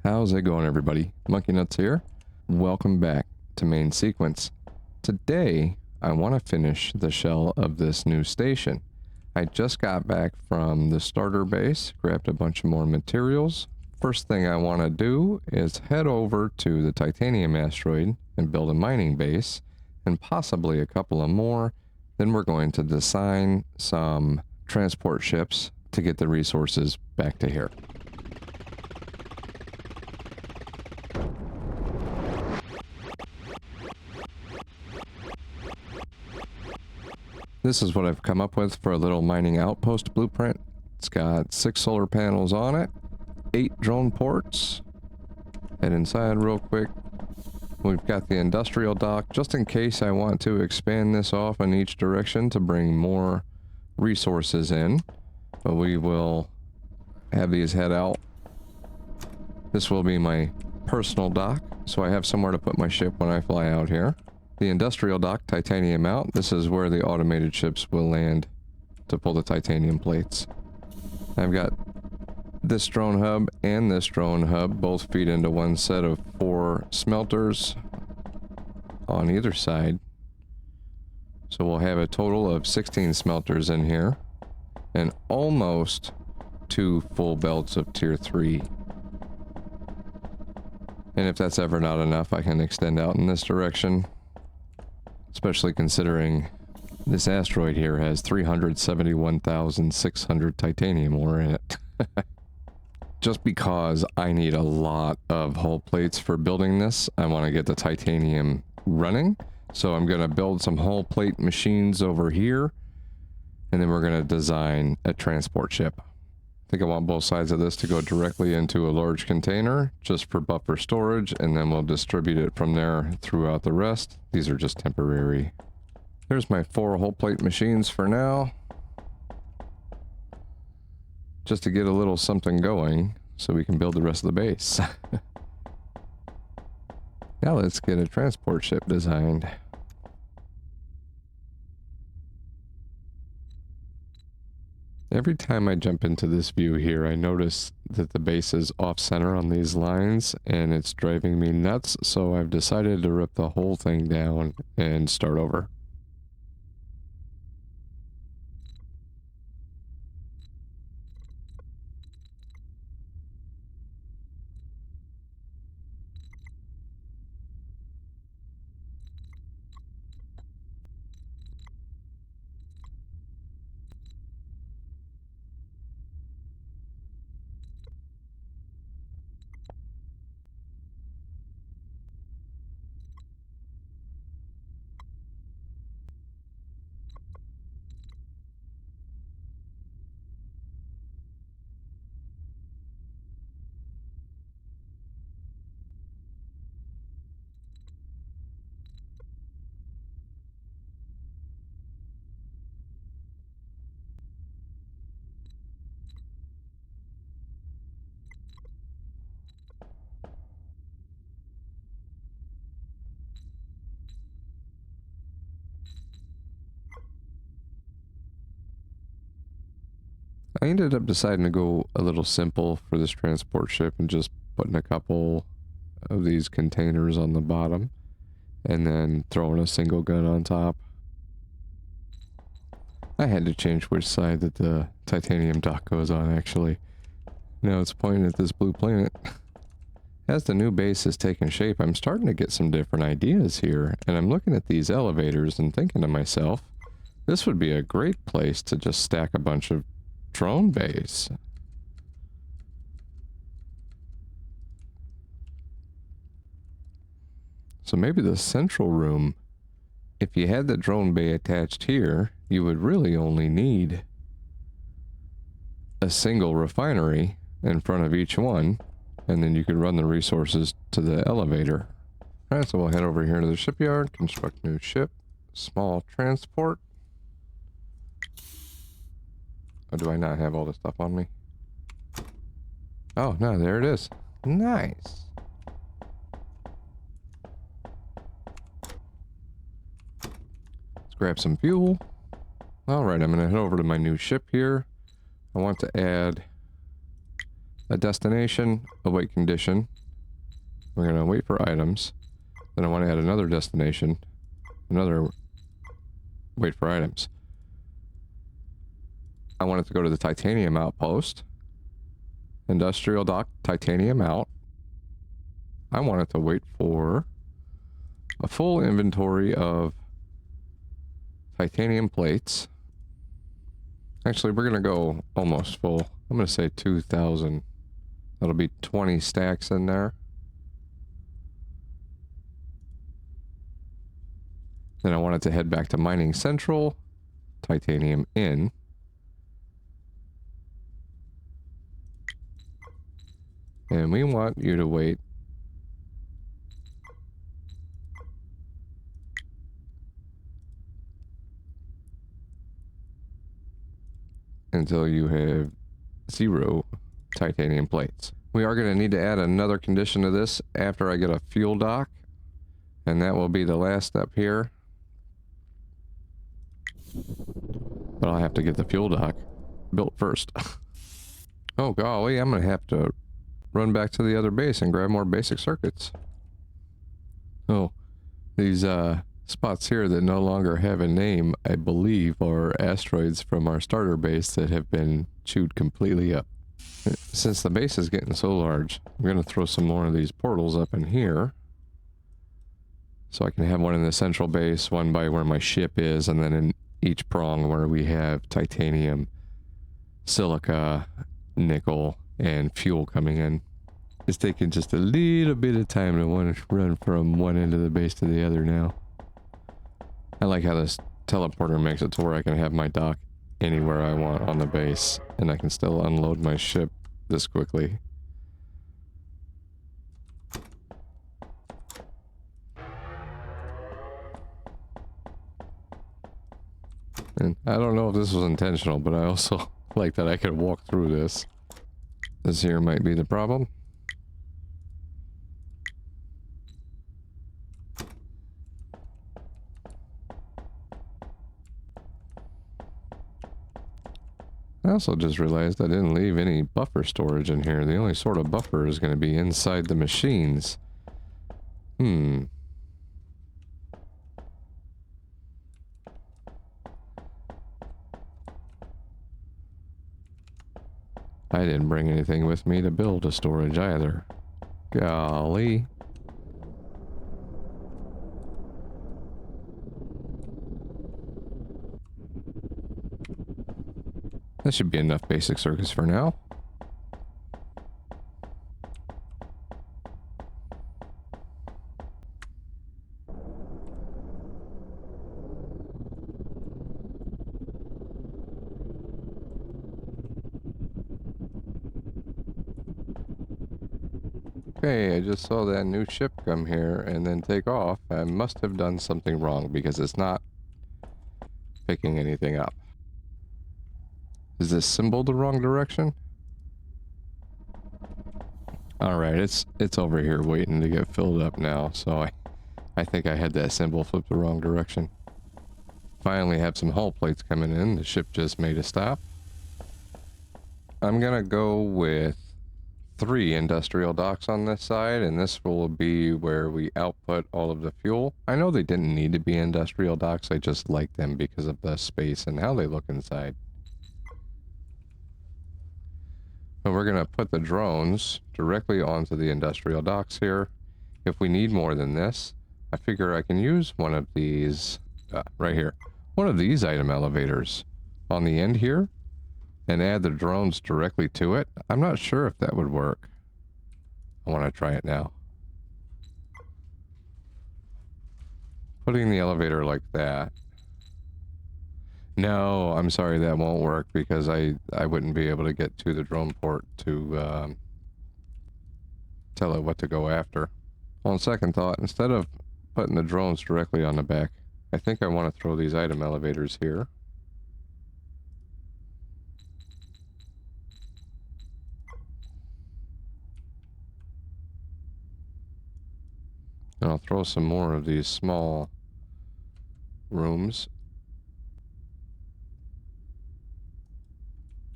How's it going, everybody? Monkey Nuts here. Welcome back to Main Sequence. Today, I want to finish the shell of this new station. I just got back from the starter base, grabbed a bunch of more materials. First thing I want to do is head over to the titanium asteroid and build a mining base, and possibly a couple of more. Then we're going to design some transport ships to get the resources back to here. This is what I've come up with for a little mining outpost blueprint. It's got 6 solar panels on it, 8 drone ports, and inside real quick, we've got the industrial dock, just in case I want to expand this off in each direction to bring more resources in. But we will have these head out. This will be my personal dock, so I have somewhere to put my ship when I fly out here. The industrial dock, titanium out. This is where the automated ships will land to pull the titanium plates. I've got this drone hub and this drone hub both feed into one set of 4 smelters on either side. So we'll have a total of 16 smelters in here and almost 2 full belts of tier 3. And if that's ever not enough, I can extend out in this direction. Especially considering this asteroid here has 371,600 titanium ore in it. Just because I need a lot of hull plates for building this, I want to get the titanium running. So I'm going to build some hull plate machines over here. And then we're going to design a transport ship. I think I want both sides of this to go directly into a large container just for buffer storage, and then we'll distribute it from there throughout the rest. These are just temporary. There's my 4 hull plate machines for now. Just to get a little something going so we can build the rest of the base. Now let's get a transport ship designed. Every time I jump into this view here, I notice that the base is off-center on these lines, and it's driving me nuts, so I've decided to rip the whole thing down and start over. I ended up deciding to go a little simple for this transport ship and just putting a couple of these containers on the bottom and then throwing a single gun on top. I had to change which side that the titanium dock goes on, actually. Now it's pointing at this blue planet. As the new base is taking shape, I'm starting to get some different ideas here, and I'm looking at these elevators and thinking to myself, this would be a great place to just stack a bunch of drone bays. So maybe the central room, if you had the drone bay attached here, you would really only need a single refinery in front of each one, and then you could run the resources to the elevator. Alright, so we'll head over here to the shipyard, construct new ship, small transport. Or do I not have all this stuff on me? Oh, no, there it is. Nice. Let's grab some fuel. Alright, I'm going to head over to my new ship here. I want to add a destination, a wait condition. We're going to wait for items. Then I want to add another destination, another wait for items. I want it to go to the titanium outpost. Industrial dock, titanium out. I want it to wait for a full inventory of titanium plates. Actually, we're going to go almost full. I'm going to say 2,000. That'll be 20 stacks in there. Then I want it to head back to Mining Central, titanium in. And we want you to wait until you have 0 titanium plates. We are going to need to add another condition to this after I get a fuel dock. And that will be the last step here. But I'll have to get the fuel dock built first. Oh golly, I'm going to have to run back to the other base and grab more basic circuits. Oh, these spots here that no longer have a name, I believe, are asteroids from our starter base that have been chewed completely up. Since the base is getting so large, I'm going to throw some more of these portals up in here. So I can have one in the central base, one by where my ship is, and then in each prong where we have titanium, silica, nickel, and fuel coming in. It's taking just a little bit of time to want to run from one end of the base to the other now. I like how this teleporter makes it to where I can have my dock anywhere I want on the base, and I can still unload my ship this quickly. And I don't know if this was intentional, but I also like that I could walk through this. This here might be the problem. I also just realized I didn't leave any buffer storage in here. The only sort of buffer is going to be inside the machines. I didn't bring anything with me to build a storage either. Golly. That should be enough basic circuits for now. Okay, I just saw that new ship come here and then take off. I must have done something wrong because it's not picking anything up. Is this symbol the wrong direction? Alright, it's over here waiting to get filled up now, so I think I had that symbol flipped the wrong direction. Finally have some hull plates coming in. The ship just made a stop. I'm gonna go with 3 industrial docks on this side, and this will be where we output all of the fuel. I know they didn't need to be industrial docks, I just like them because of the space and how they look inside. But we're gonna put the drones directly onto the industrial docks here. If we need more than this, I figure I can use one of these, right here, one of these item elevators on the end here, and add the drones directly to it. I'm not sure if that would work. I want to try it now. Putting the elevator like that. No, I'm sorry, that won't work because I wouldn't be able to get to the drone port to tell it what to go after. On second thought, instead of putting the drones directly on the back, I think I want to throw these item elevators here. And I'll throw some more of these small rooms.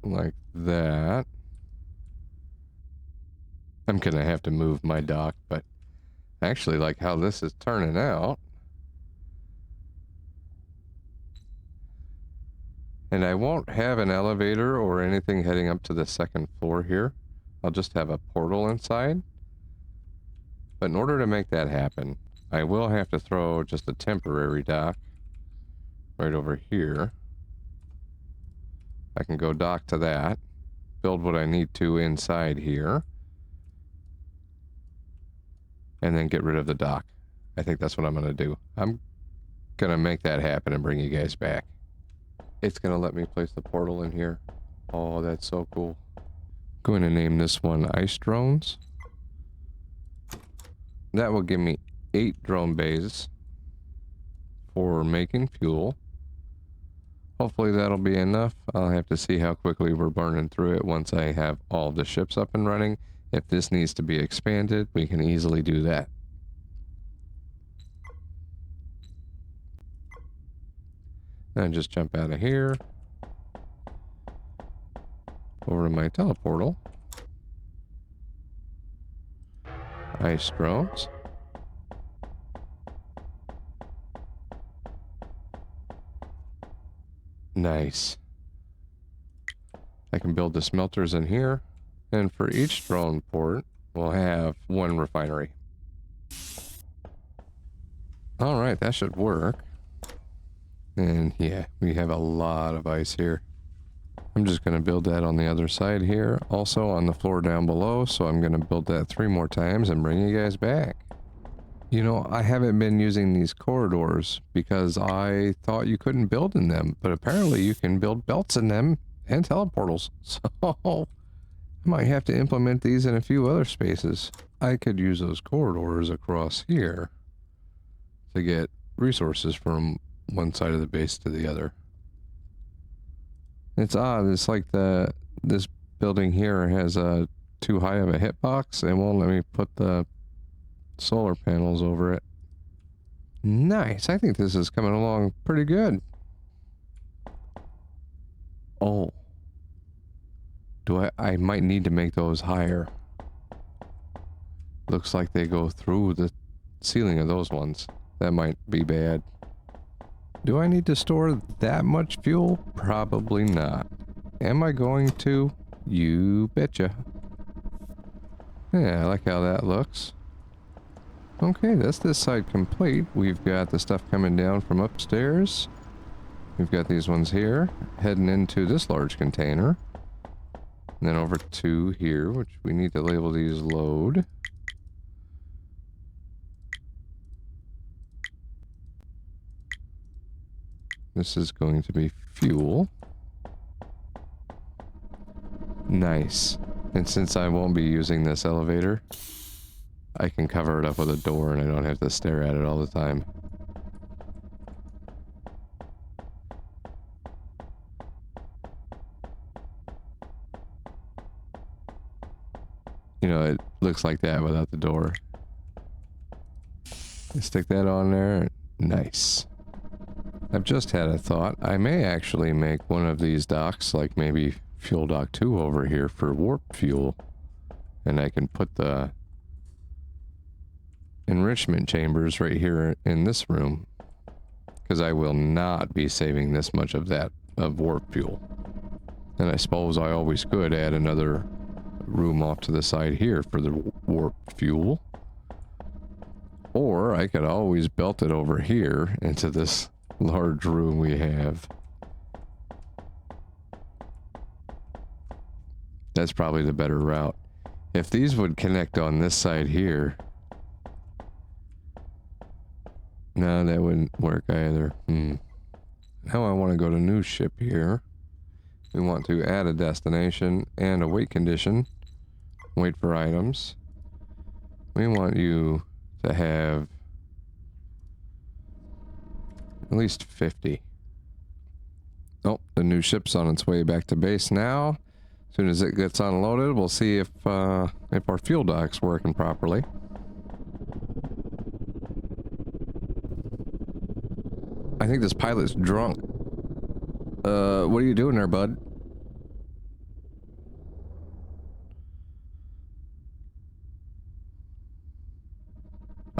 Like that. I'm gonna have to move my dock, but I actually like how this is turning out. And I won't have an elevator or anything heading up to the second floor here. I'll just have a portal inside. But in order to make that happen, I will have to throw just a temporary dock right over here. I can go dock to that, build what I need to inside here, and then get rid of the dock. I think that's what I'm going to do. I'm going to make that happen and bring you guys back. It's going to let me place the portal in here. Oh, that's so cool. Going to name this one Ice Drones. That will give me 8 drone bays for making fuel. Hopefully that'll be enough. I'll have to see how quickly we're burning through it once I have all the ships up and running. If this needs to be expanded, we can easily do that. Then just jump out of here. Over to my teleportal. Ice drones. Nice. I can build the smelters in here. And for each drone port, we'll have 1 refinery. Alright, that should work. And yeah, we have a lot of ice here. I'm just going to build that on the other side here. Also on the floor down below, so I'm going to build that 3 more times and bring you guys back. You know, I haven't been using these corridors because I thought you couldn't build in them, but apparently you can build belts in them and teleportals. So I might have to implement these in a few other spaces. I could use those corridors across here to get resources from one side of the base to the other. It's odd. It's like this building here has a too high of a hitbox. It won't let me put the solar panels over it. Nice. I think this is coming along pretty good. Oh. I might need to make those higher. Looks like they go through the ceiling of those ones. That might be bad. Do I need to store that much fuel? Probably not. Am I going to? You betcha. Yeah, I like how that looks. Okay, that's this side complete. We've got the stuff coming down from upstairs. We've got these ones here, heading into this large container. And then over to here, which we need to label these load. This is going to be fuel. Nice. And since I won't be using this elevator, I can cover it up with a door and I don't have to stare at it all the time. You know, it looks like that without the door. Stick that on there. Nice. I've just had a thought. I may actually make one of these docks, like maybe Fuel Dock 2 over here for warp fuel. And I can put the enrichment chambers right here in this room. Because I will not be saving this much of that, of warp fuel. And I suppose I always could add another room off to the side here for the warp fuel. Or I could always belt it over here into this large room we have. That's probably the better route. If these would connect on this side here... No, that wouldn't work either. Now I want to go to new ship here. We want to add a destination and a wait condition. Wait for items. We want you to have at least 50. Oh, the new ship's on its way back to base now. As soon as it gets unloaded, we'll see if our fuel dock's working properly. I think this pilot's drunk. What are you doing there, bud?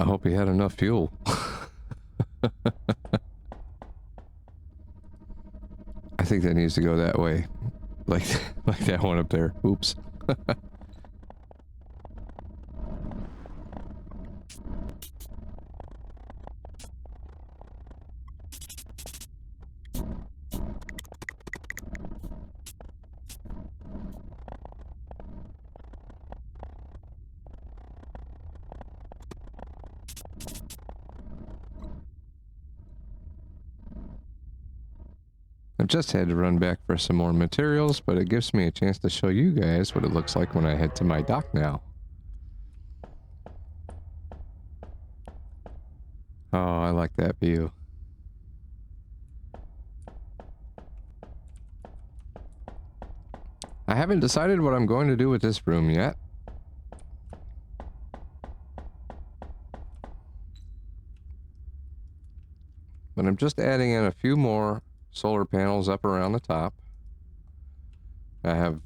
I hope he had enough fuel. I think that needs to go that way. Like that one up there. Oops. I've just had to run back for some more materials, but it gives me a chance to show you guys what it looks like when I head to my dock now. Oh, I like that view. I haven't decided what I'm going to do with this room yet. But I'm just adding in a few more solar panels up around the top. I have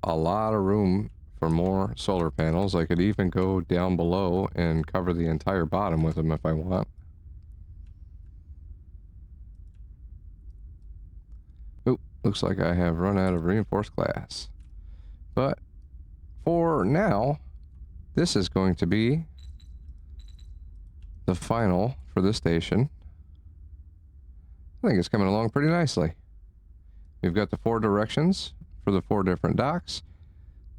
a lot of room for more solar panels. I could even go down below and cover the entire bottom with them if I want. Oop, looks like I have run out of reinforced glass. But for now, this is going to be the final for this station. I think it's coming along pretty nicely. We've got the 4 directions for the 4 different docks.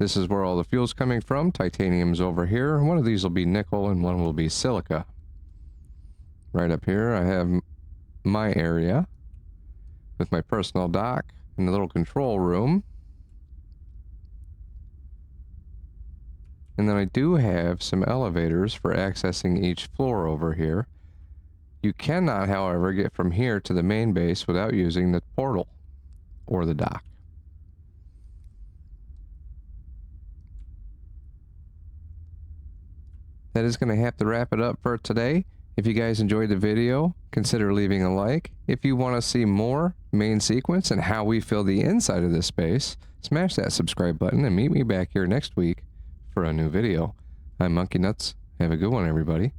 This is where all the fuel's coming from. Titanium's over here. One of these will be nickel and one will be silica. Right up here I have my area with my personal dock and the little control room. And then I do have some elevators for accessing each floor over here. You cannot, however, get from here to the main base without using the portal or the dock. That is going to have to wrap it up for today. If you guys enjoyed the video, consider leaving a like. If you want to see more main sequence and how we fill the inside of this space, smash that subscribe button and meet me back here next week for a new video. I'm Monkey Nuts. Have a good one, everybody.